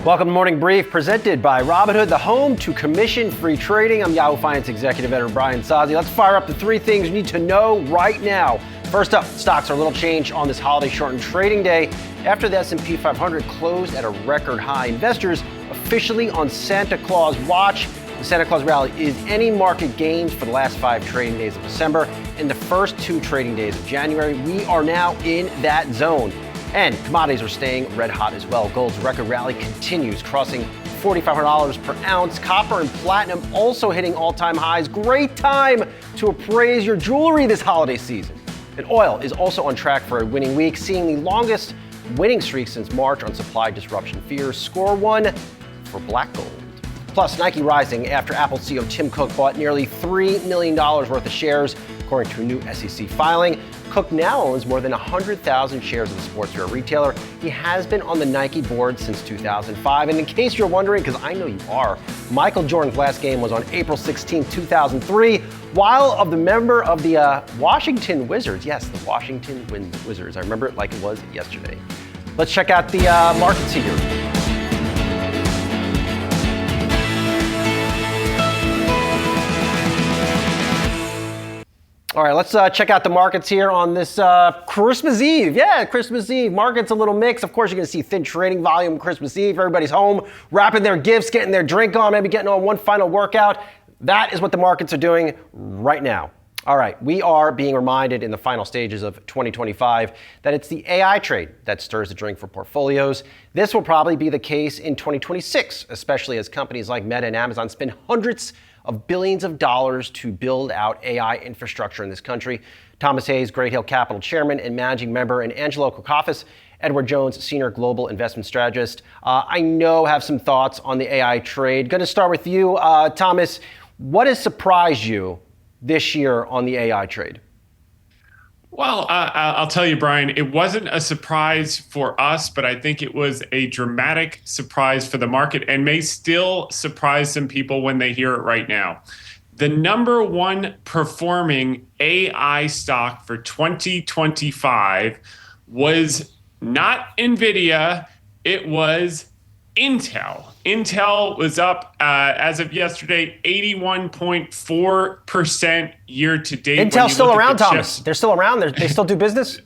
Welcome to Morning Brief, presented by Robinhood, the home to commission-free trading. I'm Yahoo Finance Executive Editor Brian Sozzi. Let's fire up the three things you need to know right now. First up, stocks are a little change on this holiday-shortened trading day after the S&P 500 closed at a record high. Investors officially on Santa Claus watch. The Santa Claus rally is any market gains for the last 5 trading days of December and the first 2 trading days of January. We are now in that zone. And commodities are staying red hot as well. Gold's record rally continues, crossing $4,500 per ounce. Copper and platinum also hitting all-time highs. Great time to appraise your jewelry this holiday season. And oil is also on track for a winning week, seeing the longest winning streak since March on supply disruption fears. Score one for black gold. Plus, Nike rising after Apple CEO Tim Cook bought nearly $3 million worth of shares, according to a new SEC filing. Cook now owns more than 100,000 shares of the sportswear retailer. He has been on the Nike board since 2005. And in case you're wondering, because I know you are, Michael Jordan's last game was on April 16, 2003, while of the member of the Washington Wizards. Yes, the Washington Wizards. I remember it like it was yesterday. Let's check out the markets here. All right, let's check out the markets here on this Christmas Eve. Yeah, Christmas Eve. Market's a little mixed. Of course, you're going to see thin trading volume Christmas Eve. Everybody's home, wrapping their gifts, getting their drink on, maybe getting on one final workout. That is what the markets are doing right now. All right, we are being reminded in the final stages of 2025 that it's the AI trade that stirs the drink for portfolios. This will probably be the case in 2026, especially as companies like Meta and Amazon spend hundreds of billions of dollars to build out AI infrastructure in this country. Thomas Hayes, Great Hill Capital Chairman and Managing Member, and Angelo Kourkafas, Edward Jones, Senior Global Investment Strategist. I know have some thoughts on the AI trade. Going to start with you, Thomas. What has surprised you this year on the AI trade? Well, I'll tell you, Brian, it wasn't a surprise for us, but I think it was a dramatic surprise for the market and may still surprise some people when they hear it right now. The number one performing AI stock for 2025 was not NVIDIA, it was Intel. Intel was up, as of yesterday, 81.4% year to date. Intel's still around, Thomas. They're still around. They still do business?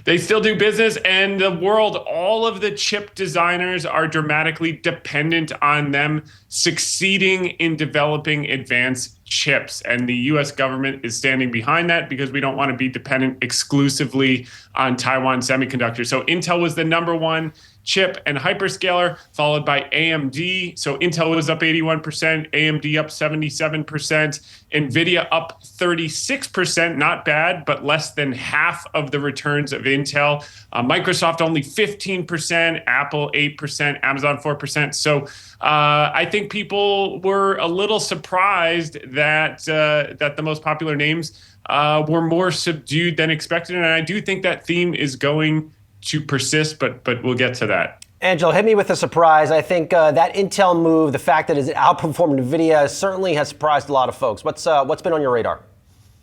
They still do business, and the world, all of the chip designers are dramatically dependent on them succeeding in developing advanced chips. And the U.S. government is standing behind that because we don't want to be dependent exclusively on Taiwan Semiconductor. So Intel was the number one chip and hyperscaler, followed by AMD. So Intel was up 81%, AMD up 77%, NVIDIA up 36%, not bad, but less than half of the returns of Intel. Microsoft only 15%, Apple 8%, Amazon 4%. So I think people were a little surprised that the most popular names were more subdued than expected. And I do think that theme is going to persist, but we'll get to that. Angelo, hit me with a surprise. I think that Intel move, the fact that it's outperformed NVIDIA, certainly has surprised a lot of folks. What's been on your radar?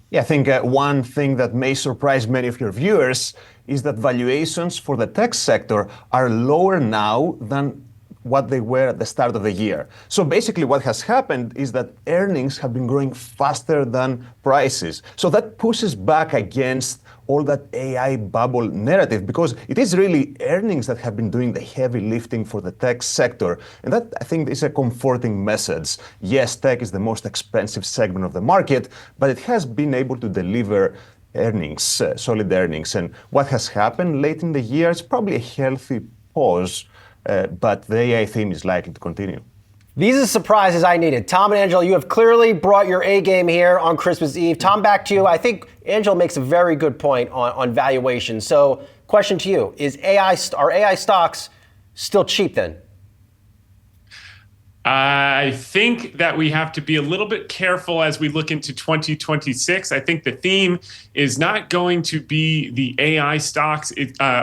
Yeah, I think one thing that may surprise many of your viewers is that valuations for the tech sector are lower now than what they were at the start of the year. So basically what has happened is that earnings have been growing faster than prices. So that pushes back against all that AI bubble narrative, because it is really earnings that have been doing the heavy lifting for the tech sector. And that, I think, is a comforting message. Yes, tech is the most expensive segment of the market, but it has been able to deliver earnings, solid earnings. And what has happened late in the year is probably a healthy pause, but the AI theme is likely to continue. These are the surprises I needed. Tom and Angelo, you have clearly brought your A game here on Christmas Eve. Tom, back to you. I think Angelo makes a very good point on valuation. So, question to you, are AI stocks still cheap then? I think that we have to be a little bit careful as we look into 2026. I think the theme is not going to be the AI stocks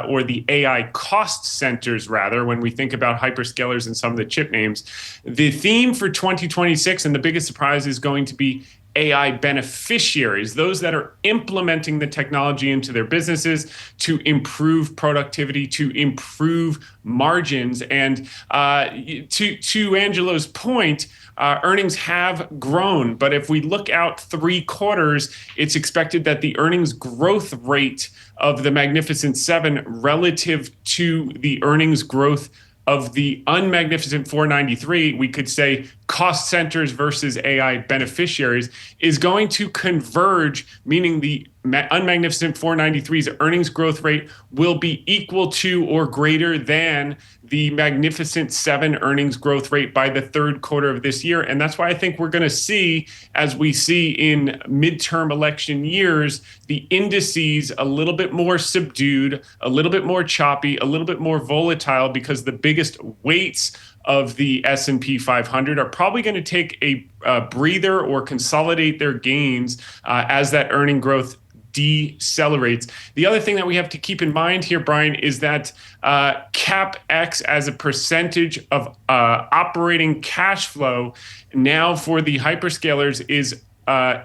or the AI cost centers, rather, when we think about hyperscalers and some of the chip names. The theme for 2026 and the biggest surprise is going to be AI beneficiaries, those that are implementing the technology into their businesses to improve productivity, to improve margins. And to Angelo's point, earnings have grown, but if we look out 3 quarters, it's expected that the earnings growth rate of the Magnificent Seven relative to the earnings growth of the unmagnificent 493, we could say cost centers versus AI beneficiaries, is going to converge, meaning the unmagnificent 493's earnings growth rate will be equal to or greater than the Magnificent Seven earnings growth rate by the 3rd quarter of this year. And that's why I think we're going to see, as we see in midterm election years, the indices a little bit more subdued, a little bit more choppy, a little bit more volatile, because the biggest weights of the S&P 500 are probably going to take a breather or consolidate their gains as that earning growth decelerates. The other thing that we have to keep in mind here, Brian, is that CapEx as a percentage of operating cash flow now for the hyperscalers is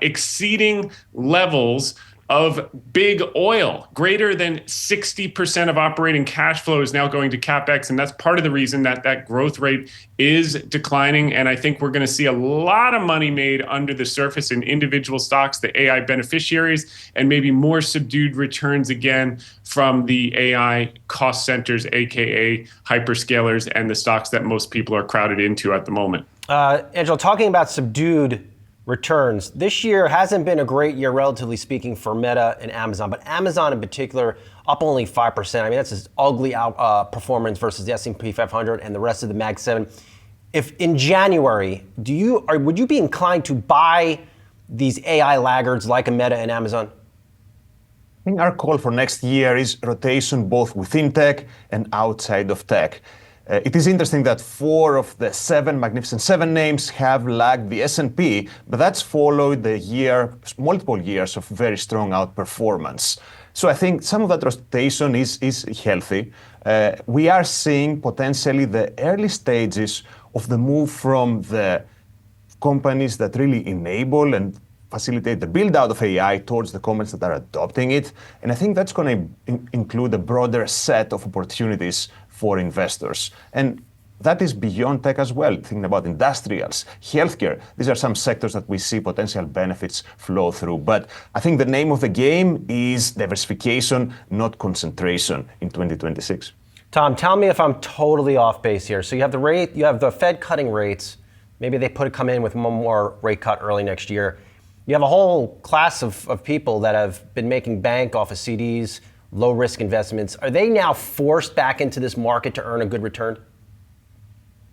exceeding levels of big oil. Greater than 60% of operating cash flow is now going to CapEx, and that's part of the reason that that growth rate is declining. And I think we're going to see a lot of money made under the surface in individual stocks, the AI beneficiaries, and maybe more subdued returns again from the AI cost centers, aka hyperscalers, and the stocks that most people are crowded into at the moment. Angelo, talking about subdued returns, this year hasn't been a great year, relatively speaking, for Meta and Amazon, but Amazon in particular up only 5%. I mean, that's an ugly performance versus the S&P 500 and the rest of the Mag 7. If in January, would you be inclined to buy these AI laggards like a Meta and Amazon? I think our call for next year is rotation both within tech and outside of tech. It is interesting that 4 of the 7 Magnificent Seven names have lagged the S&P, but that's followed multiple years of very strong outperformance. So I think some of that rotation is healthy. We are seeing potentially the early stages of the move from the companies that really enable and facilitate the build out of AI towards the companies that are adopting it. And I think that's going to include a broader set of opportunities for investors. And that is beyond tech as well, thinking about industrials, healthcare. These are some sectors that we see potential benefits flow through. But I think the name of the game is diversification, not concentration in 2026. Tom, tell me if I'm totally off base here. So you have the Fed cutting rates. Maybe they come in with one more rate cut early next year. You have a whole class of people that have been making bank off of CDs, low risk investments. Are they now forced back into this market to earn a good return?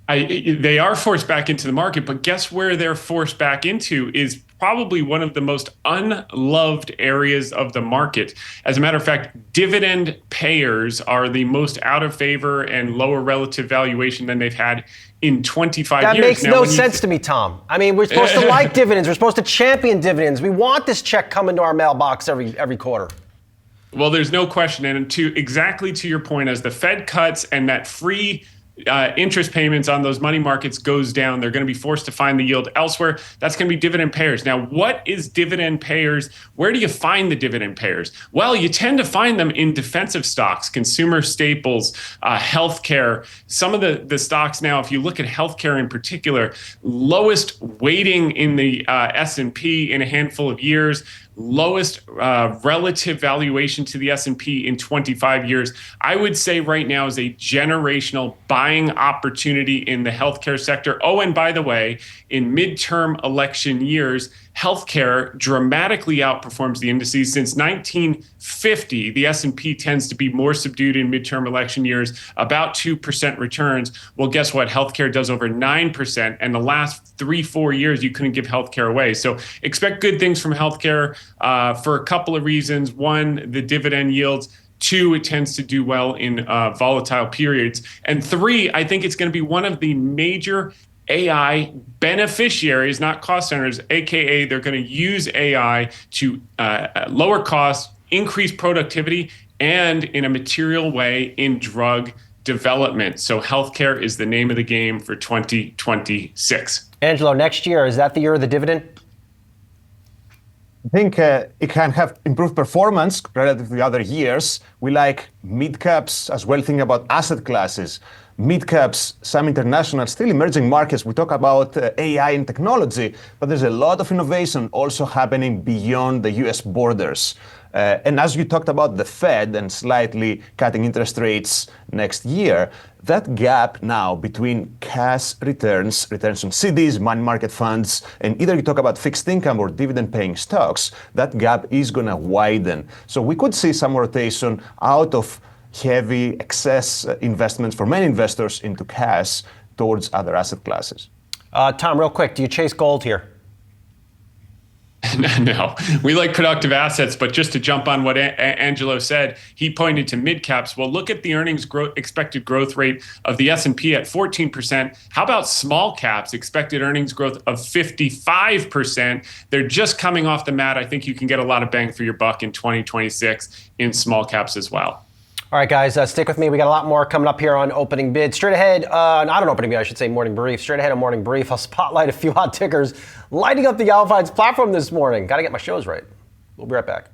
They are forced back into the market, but guess where they're forced back into is probably one of the most unloved areas of the market. As a matter of fact, dividend payers are the most out of favor and lower relative valuation than they've had in 25 years. That makes no sense to me, Tom. I mean, we're supposed to like dividends. We're supposed to champion dividends. We want this check coming to our mailbox every quarter. Well, there's no question. And exactly to your point, as the Fed cuts and that free interest payments on those money markets goes down, they're going to be forced to find the yield elsewhere. That's going to be dividend payers. Now, what is dividend payers? Where do you find the dividend payers? Well, you tend to find them in defensive stocks, consumer staples, healthcare. Some of the stocks now, if you look at healthcare in particular, lowest weighting in the S&P in a handful of years, lowest relative valuation to the S&P in 25 years. I would say right now is a generational buying opportunity in the healthcare sector. Oh, and by the way, in midterm election years, healthcare dramatically outperforms the indices. Since 1950, the S&P tends to be more subdued in midterm election years, about 2% returns. Well, guess what? Healthcare does over 9%. And the last 3-4 years, you couldn't give healthcare away. So expect good things from healthcare for a couple of reasons. One, the dividend yields. 2, it tends to do well in volatile periods. And 3, I think it's going to be one of the major AI beneficiaries, not cost centers, aka they're going to use AI to lower costs, increase productivity, and in a material way in drug development. So healthcare is the name of the game for 2026. Angelo, next year, is that the year of the dividend? think it can have improved performance relative to the other years. We like mid caps as well, thinking about asset classes. Mid caps, some international, still emerging markets. We talk about AI and technology, but there's a lot of innovation also happening beyond the US borders. And as you talked about the Fed and slightly cutting interest rates next year, that gap now between cash returns on CDs, money market funds, and either you talk about fixed income or dividend paying stocks, that gap is going to widen. So we could see some rotation out of heavy excess investments for many investors into cash towards other asset classes. Tom, real quick, do you chase gold here? No, we like productive assets, but just to jump on what Angelo said, he pointed to mid caps. Well, look at the earnings expected growth rate of the S&P at 14%. How about small caps? Expected earnings growth of 55%. They're just coming off the mat. I think you can get a lot of bang for your buck in 2026 in small caps as well. All right, guys, stick with me. We got a lot more coming up here on Opening Bid. Straight ahead, not an Opening Bid, I should say Morning Brief. Straight ahead on Morning Brief, I'll spotlight a few hot tickers lighting up the Yahoo Finance platform this morning. Got to get my shows right. We'll be right back.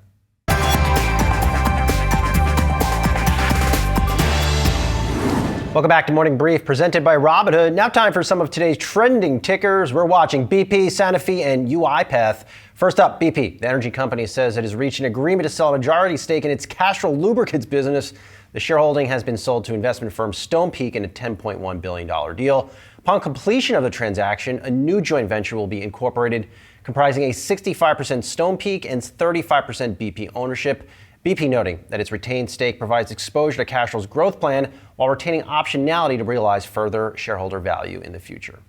Welcome back to Morning Brief, presented by Robinhood. Now time for some of today's trending tickers. We're watching BP, Sanofi, and UiPath. First up, BP. The energy company says it has reached an agreement to sell a majority stake in its Castrol lubricants business. The shareholding has been sold to investment firm Stonepeak in a $10.1 billion deal. Upon completion of the transaction, a new joint venture will be incorporated, comprising a 65% Stonepeak and 35% BP ownership. BP noting that its retained stake provides exposure to Castrol's growth plan while retaining optionality to realize further shareholder value in the future.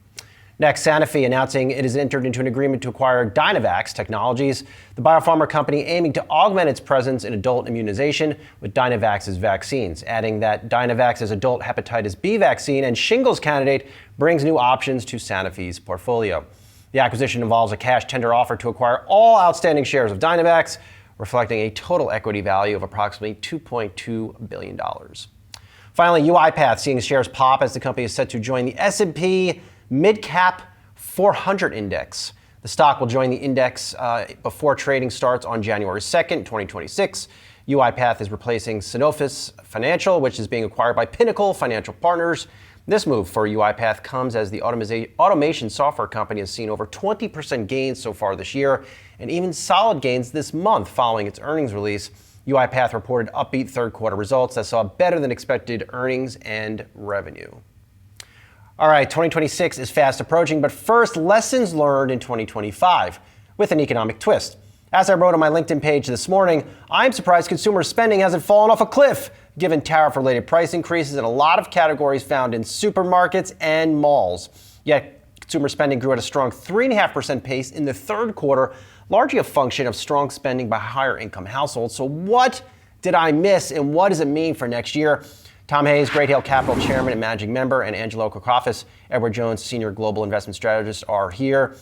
Next, Sanofi announcing it has entered into an agreement to acquire Dynavax Technologies, the biopharma company aiming to augment its presence in adult immunization with Dynavax's vaccines, adding that Dynavax's adult hepatitis B vaccine and shingles candidate brings new options to Sanofi's portfolio. The acquisition involves a cash tender offer to acquire all outstanding shares of Dynavax, reflecting a total equity value of approximately $2.2 billion. Finally, UiPath seeing shares pop as the company is set to join the S&P Mid-Cap 400 Index. The stock will join the index before trading starts on January 2nd, 2026. UiPath is replacing Synovus Financial, which is being acquired by Pinnacle Financial Partners. This move for UiPath comes as the automation software company has seen over 20% gains so far this year, and even solid gains this month following its earnings release. UiPath reported upbeat third quarter results that saw better than expected earnings and revenue. All right, 2026 is fast approaching, but first, lessons learned in 2025 with an economic twist. As I wrote on my LinkedIn page this morning, I'm surprised consumer spending hasn't fallen off a cliff, given tariff-related price increases in a lot of categories found in supermarkets and malls. Yet, consumer spending grew at a strong 3.5% pace in the third quarter, largely a function of strong spending by higher income households. So what did I miss, and what does it mean for next year? Tom Hayes, Great Hill Capital Chairman and Managing Member, and Angelo Kourkafas, Edward Jones, Senior Global Investment Strategist, are here.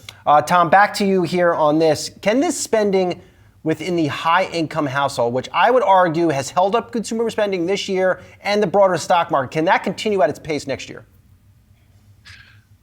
Tom, back to you here on this. Can this spending within the high-income household, which I would argue has held up consumer spending this year and the broader stock market, can that continue at its pace next year?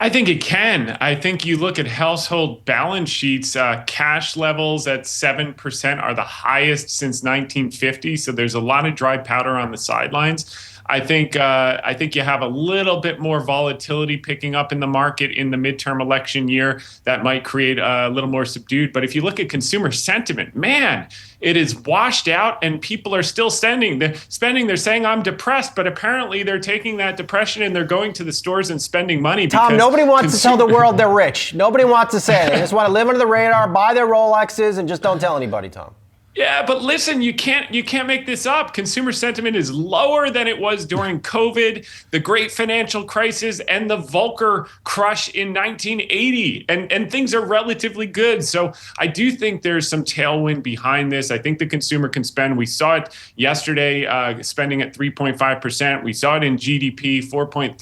I think it can. I think you look at household balance sheets, cash levels at 7% are the highest since 1950. So there's a lot of dry powder on the sidelines. I think you have a little bit more volatility picking up in the market in the midterm election year that might create a little more subdued. But if you look at consumer sentiment, man, it is washed out and people are still spending. They're saying I'm depressed, but apparently they're taking that depression and they're going to the stores and spending money. Tom, nobody wants to tell the world they're rich. Nobody wants to say it. They just want to live under the radar, buy their Rolexes, and just don't tell anybody, Tom. Yeah, but listen, you can't make this up. Consumer sentiment is lower than it was during COVID, the great financial crisis, and the Volcker crush in 1980. And things are relatively good. So I do think there's some tailwind behind this. I think the consumer can spend. We saw it yesterday, spending at 3.5%. We saw it in GDP, 4.3%.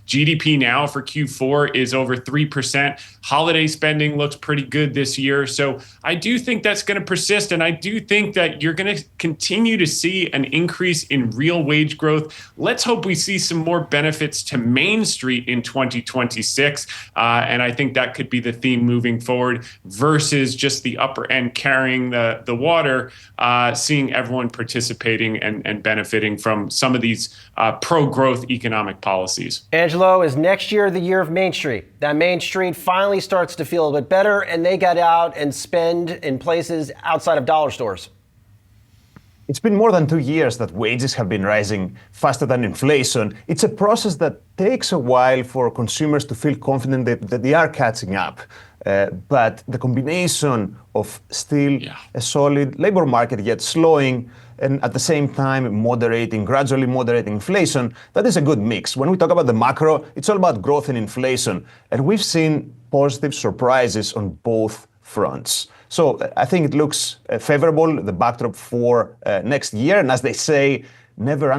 GDP now for Q4 is over 3%. Holiday spending looks pretty good this year. So I do think that's going to persist. And And I do think that you're going to continue to see an increase in real wage growth. Let's hope we see some more benefits to Main Street in 2026. And I think that could be the theme moving forward versus just the upper end carrying the water, seeing everyone participating and benefiting from some of these pro-growth economic policies. Angelo, is next year the year of Main Street? That Main Street finally starts to feel a bit better and they got out and spend in places outside of dollar stores. It's been more than 2 years that wages have been rising faster than inflation. It's a process that takes a while for consumers to feel confident that they are catching up. But the combination of still a solid labor market yet slowing and at the same time gradually moderating inflation, that is a good mix. When we talk about the macro, it's all about growth and inflation. And we've seen positive surprises on both fronts. So I think it looks favorable, the backdrop for next year. And as they say, never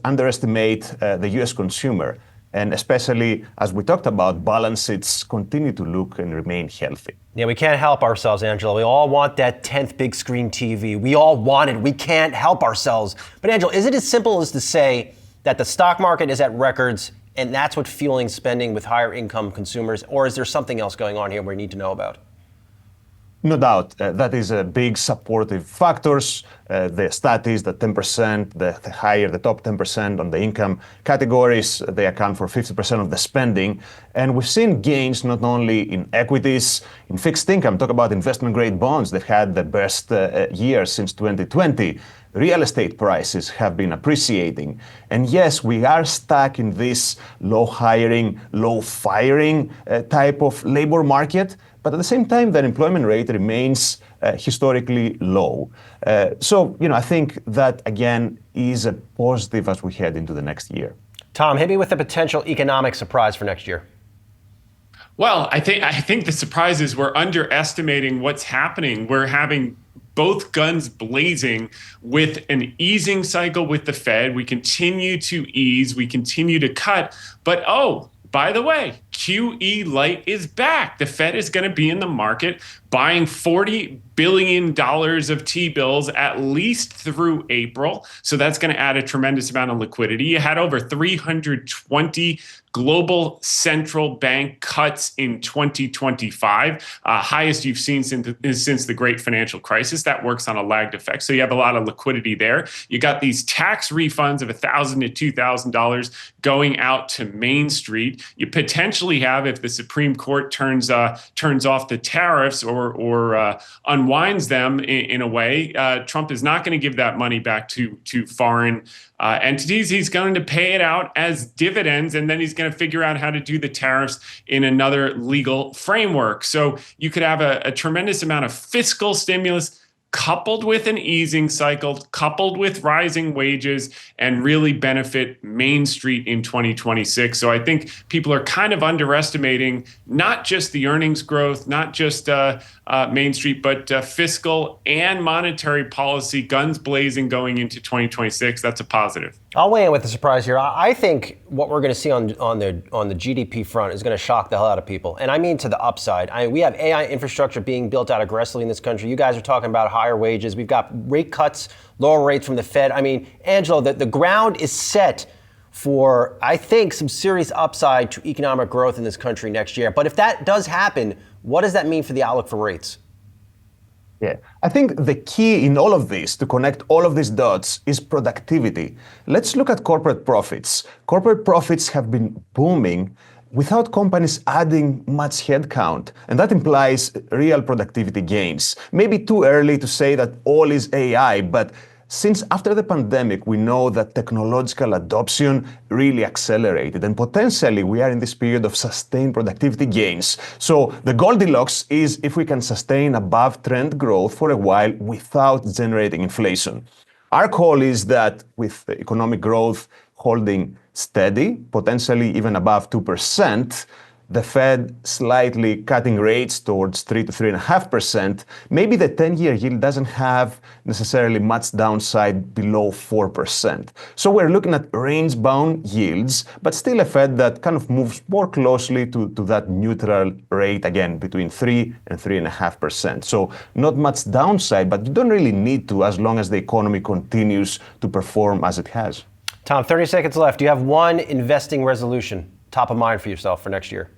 underestimate the US consumer. And especially as we talked about, balance sheets continue to look and remain healthy. Yeah, we can't help ourselves, Angelo. We all want that 10th big screen TV. We all want it. We can't help ourselves. But Angelo, is it as simple as to say that the stock market is at records and that's what's fueling spending with higher income consumers? Or is there something else going on here we need to know about? No doubt, that is a big supportive factors. The stat is that 10%, the higher the top 10% on the income categories, they account for 50% of the spending. And we've seen gains not only in equities, in fixed income, talk about investment grade bonds that had the best year since 2020. Real estate prices have been appreciating. And yes, we are stuck in this low hiring, low firing type of labor market. But at the same time, the unemployment rate remains historically low. So, I think that, again, is a positive as we head into the next year. Tom, hit me with a potential economic surprise for next year. Well, I think the surprise is we're underestimating what's happening. We're having both guns blazing with an easing cycle with the Fed. We continue to ease, we continue to cut, but by the way, QE light is back. The Fed is going to be in the market buying $40 billion of T-bills at least through April. So that's going to add a tremendous amount of liquidity. You had over 320 global central bank cuts in 2025, highest you've seen since the great financial crisis. That works on a lagged effect. So you have a lot of liquidity there. You got these tax refunds of $1,000 to $2,000 going out to Main Street. You potentially have, if the Supreme Court turns off the tariffs or unwinds them in a way, Trump is not going to give that money back to foreign entities. He's going to pay it out as dividends, and then he's going to figure out how to do the tariffs in another legal framework. So you could have a tremendous amount of fiscal stimulus coupled with an easing cycle, coupled with rising wages, and really benefit Main Street in 2026. So I think people are kind of underestimating not just the earnings growth, not just Main Street, but fiscal and monetary policy, guns blazing going into 2026. That's a positive. I'll weigh in with a surprise here. I think what we're going to see on the GDP front is going to shock the hell out of people. And I mean to the upside. We have AI infrastructure being built out aggressively in this country. You guys are talking about higher wages. We've got rate cuts, lower rates from the Fed. I mean, Angelo, the ground is set for, I think, some serious upside to economic growth in this country next year. But if that does happen, what does that mean for the outlook for rates? Yeah, I think the key in all of this, to connect all of these dots, is productivity. Let's look at corporate profits. Corporate profits have been booming without companies adding much headcount, and that implies real productivity gains. Maybe too early to say that all is AI, but since after the pandemic, we know that technological adoption really accelerated, and potentially we are in this period of sustained productivity gains. So the Goldilocks is if we can sustain above trend growth for a while without generating inflation. Our call is that with economic growth holding steady, potentially even above 2%, the Fed slightly cutting rates towards 3 to 3.5%, maybe the 10-year yield doesn't have necessarily much downside below 4%. So we're looking at range-bound yields, but still a Fed that kind of moves more closely to that neutral rate, again, between 3 and 3.5%. So not much downside, but you don't really need to as long as the economy continues to perform as it has. Tom, 30 seconds left. Do you have one investing resolution top of mind for yourself for next year?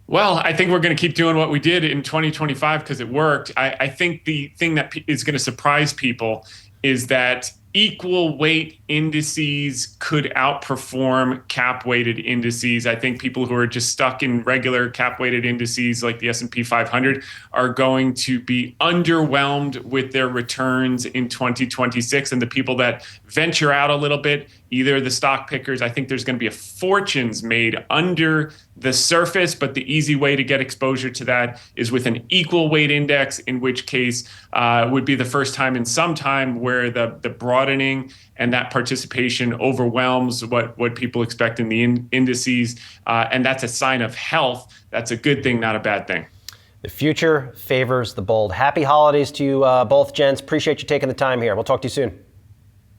Well, I think we're going to keep doing what we did in 2025 because it worked. I think the thing that is going to surprise people is that equal weight indices could outperform cap weighted indices. I think people who are just stuck in regular cap weighted indices like the S&P 500 are going to be underwhelmed with their returns in 2026. And the people that venture out a little bit, either the stock pickers, I think there's going to be a fortunes made under the surface, but the easy way to get exposure to that is with an equal weight index, in which case would be the first time in some time where the broadening and that participation overwhelms what people expect in the indices. And that's a sign of health. That's a good thing, not a bad thing. The future favors the bold. Happy holidays to you both, gents. Appreciate you taking the time here. We'll talk to you soon.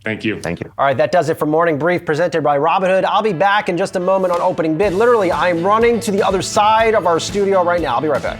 Thank you. Thank you. All right, that does it for Morning Brief presented by Robinhood. I'll be back in just a moment on opening bid. Literally, I'm running to the other side of our studio right now. I'll be right back.